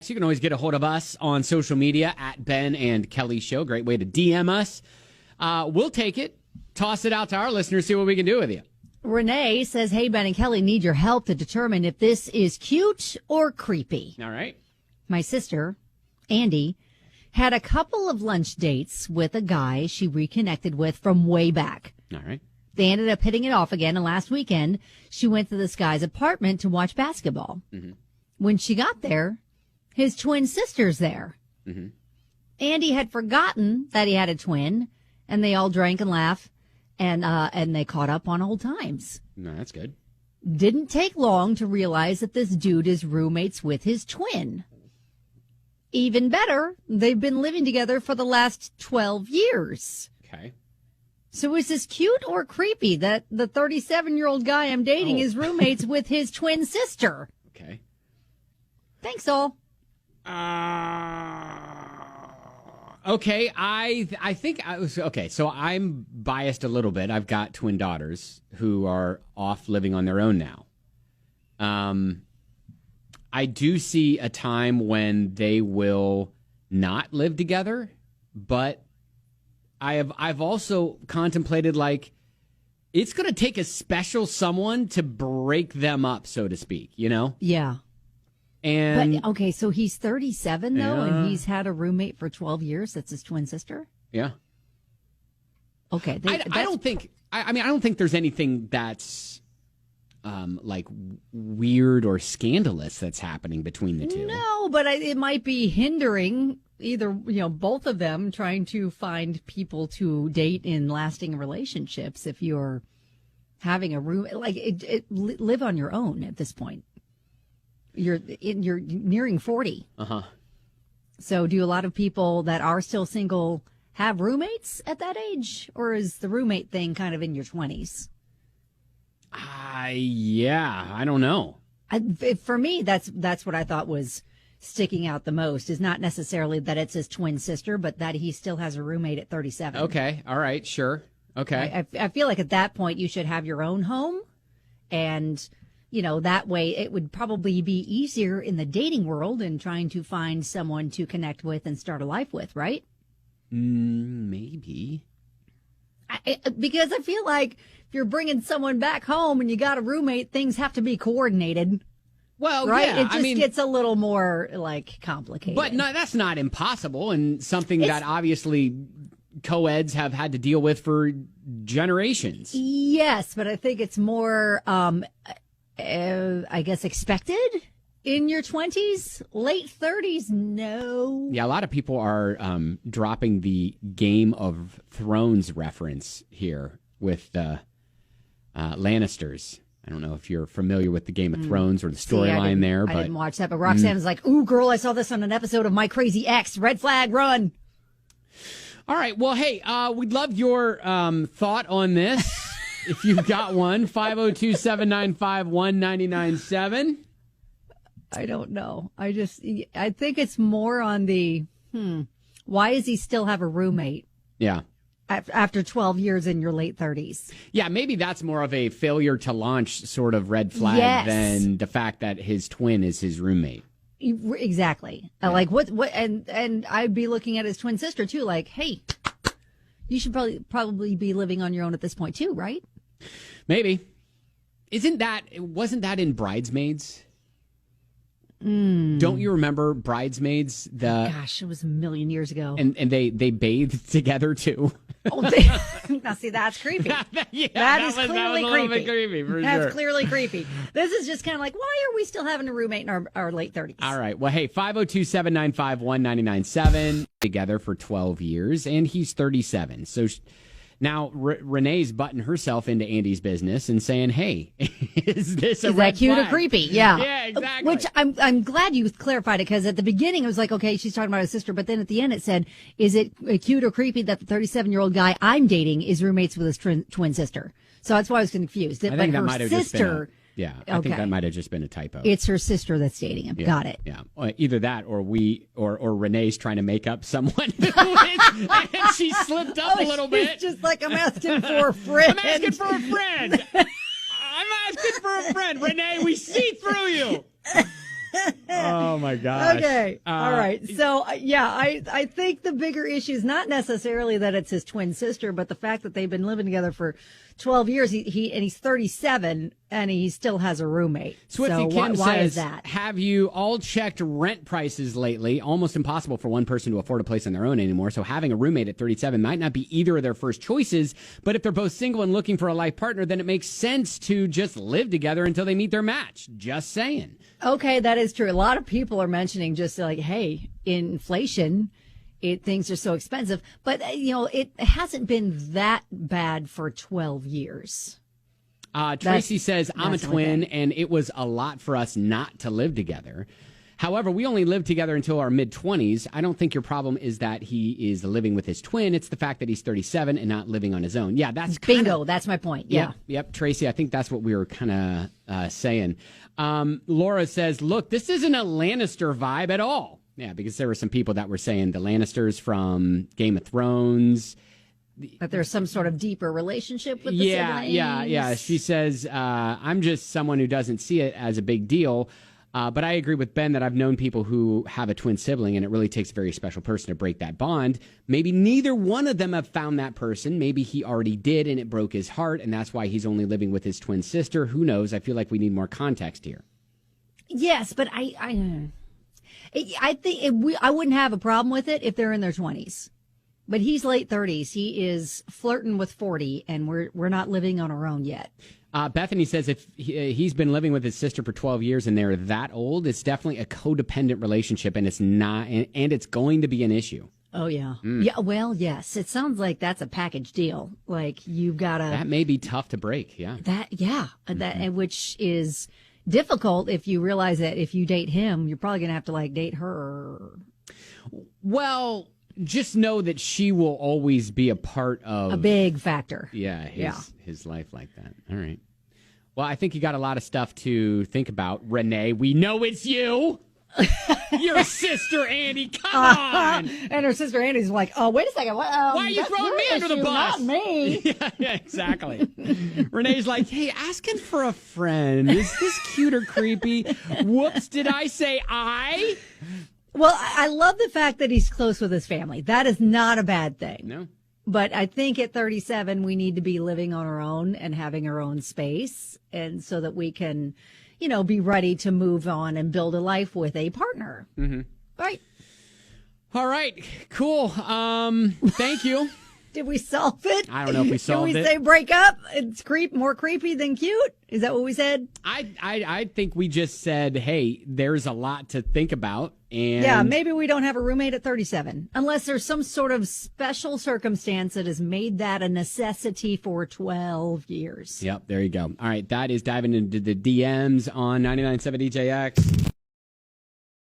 You can always get a hold of us on social media at Ben and Kelly Show. Great way to DM us. We'll take it, toss it out to our listeners, see what we can do with you. Renee says, hey, Ben and Kelly, need your help to determine if this is cute or creepy. All right. My sister, Andee, had a couple of lunch dates with a guy she reconnected with from way back. All right. They ended up hitting it off again, and last weekend, she went to this guy's apartment to watch basketball. Mm-hmm. When she got there, his twin sister's there. Mm-hmm. Andee had forgotten that he had a twin, and they all drank and laughed, and they caught up on old times. No, that's good. Didn't take long to realize that this dude is roommates with his twin. Even better, they've been living together for the last 12 years. Okay. So is this cute or creepy that the 37-year-old guy I'm dating is roommates with his twin sister? Okay. Thanks, all. Okay, I think I was okay. So I'm biased a little bit. I've got twin daughters who are off living on their own now. I do see a time when they will not live together, but I've also contemplated, like, it's going to take a special someone to break them up, so to speak, you know? Yeah. And but, okay, so he's 37, though, yeah. and he's had a roommate for 12 years. That's his twin sister? Yeah. Okay. I don't think there's anything that's like weird or scandalous that's happening between the two. No, but it might be hindering either, both of them trying to find people to date in lasting relationships if you're having a room. Like, live on your own at this point. You're nearing 40. Uh-huh. So do a lot of people that are still single have roommates at that age? Or is the roommate thing kind of in your 20s? Yeah, I don't know. For me, that's what I thought was sticking out the most, is not necessarily that it's his twin sister, but that he still has a roommate at 37. Okay, all right, sure. Okay. I feel like at that point you should have your own home, and that way it would probably be easier in the dating world and trying to find someone to connect with and start a life with, right? Maybe. Because I feel like if you're bringing someone back home and you got a roommate, things have to be coordinated. Well, right? yeah, It just gets a little more, complicated. But no, that's not impossible, and something that obviously co-eds have had to deal with for generations. Yes, but I think it's more, I guess, expected in your 20s, late 30s. No. Yeah, a lot of people are dropping the Game of Thrones reference here with the Lannisters. I don't know if you're familiar with the Game of Thrones or the storyline there. But I didn't watch that, but Roxanne is like, ooh, girl, I saw this on an episode of My Crazy Ex. Red flag, run. All right. Well, hey, we'd love your thought on this. If you've got one, 502-795-1997. I don't know. I think it's more on the, why does he still have a roommate? Yeah. After 12 years in your late 30s. Yeah, maybe that's more of a failure to launch sort of red flag than the fact that his twin is his roommate. Exactly. Yeah. Like what and I'd be looking at his twin sister too, like, hey, you should probably be living on your own at this point too, right? Maybe. Wasn't that in Bridesmaids? Don't you remember Bridesmaids? Gosh, it was a million years ago. And they bathed together too. Oh, now see, that's creepy. That is clearly creepy. For that's sure. clearly creepy. This is just kind of like, why are we still having a roommate in our late 30s? All right. Well, hey, 502-795-1997 together for 12 years, and he's 37. So now Renee's butting herself into Andee's business and saying, hey, is this a red that cute flag? or creepy? Yeah. Yeah, exactly. Which I'm glad you clarified it, because at the beginning it was like, okay, she's talking about his sister, but then at the end it said, is it cute or creepy that the 37-year-old guy I'm dating is roommates with his twin sister? So that's why I was confused. I think that might have just been I think that might have just been a typo. It's her sister that's dating him. Yeah, Got it. Yeah. Either that or Renee's trying to make up someone and she slipped up a little bit. Just like, I'm asking for a friend. I'm asking for a friend. I'm asking for a friend. Renee, we see through you. Oh, my gosh. Okay. All right. So, I think the bigger issue is not necessarily that it's his twin sister, but the fact that they've been living together for 12 years. He's 37 and he still has a roommate. Swifty so Kim why says, is that? have you all checked rent prices lately? Almost impossible for one person to afford a place on their own anymore. So having a roommate at 37 might not be either of their first choices. But if they're both single and looking for a life partner, then it makes sense to just live together until they meet their match. Just saying. Okay, that is true. A lot of people are mentioning just like, hey, inflation, things are so expensive. But, it hasn't been that bad for 12 years. Tracy says, I'm a twin, and it was a lot for us not to live together. However, we only lived together until our mid-20s. I don't think your problem is that he is living with his twin. It's the fact that he's 37 and not living on his own. Yeah, that's bingo. That's my point. Yeah. Yep, Tracy, I think that's what we were kind of saying. Laura says, look, this isn't a Lannister vibe at all. Yeah, because there were some people that were saying the Lannisters from Game of Thrones. That there's some sort of deeper relationship with the siblings. Yeah. She says, I'm just someone who doesn't see it as a big deal. But I agree with Ben that I've known people who have a twin sibling, and it really takes a very special person to break that bond. Maybe neither one of them have found that person. Maybe he already did, and it broke his heart, and that's why he's only living with his twin sister. Who knows? I feel like we need more context here. Yes, but I think I wouldn't have a problem with it if they're in their 20s. But he's late 30s. He is flirting with 40, and we're not living on our own yet. Bethany says if he's been living with his sister for 12 years and they're that old, it's definitely a codependent relationship, and it's not, and it's going to be an issue. Oh, yeah. Yeah, well, yes. It sounds like that's a package deal. Like, you've got to... That may be tough to break, yeah. Which is difficult if you realize that if you date him, you're probably going to have to, date her. Well... Just know that she will always be a part of... A big factor. His life like that. All right. Well, I think you got a lot of stuff to think about. Renee, we know it's you. Your sister, Andee. Come on. And her sister, Andy's like, oh, wait a second. Why are you throwing me under the bus? Not me. Yeah, exactly. Renee's like, hey, asking for a friend. Is this cute or creepy? Whoops, did I say I? Well, I love the fact that he's close with his family. That is not a bad thing. No. But I think at 37, we need to be living on our own and having our own space, and so that we can, be ready to move on and build a life with a partner. Mm-hmm. Right. All right. Cool. Thank you. Did we solve it? I don't know if we solved it. Did we say break up? It's more creepy than cute? Is that what we said? I think we just said, hey, there's a lot to think about. And yeah, maybe we don't have a roommate at 37, unless there's some sort of special circumstance that has made that a necessity for 12 years. Yep, there you go. All right, that is diving into the DMs on 99.7 DJX.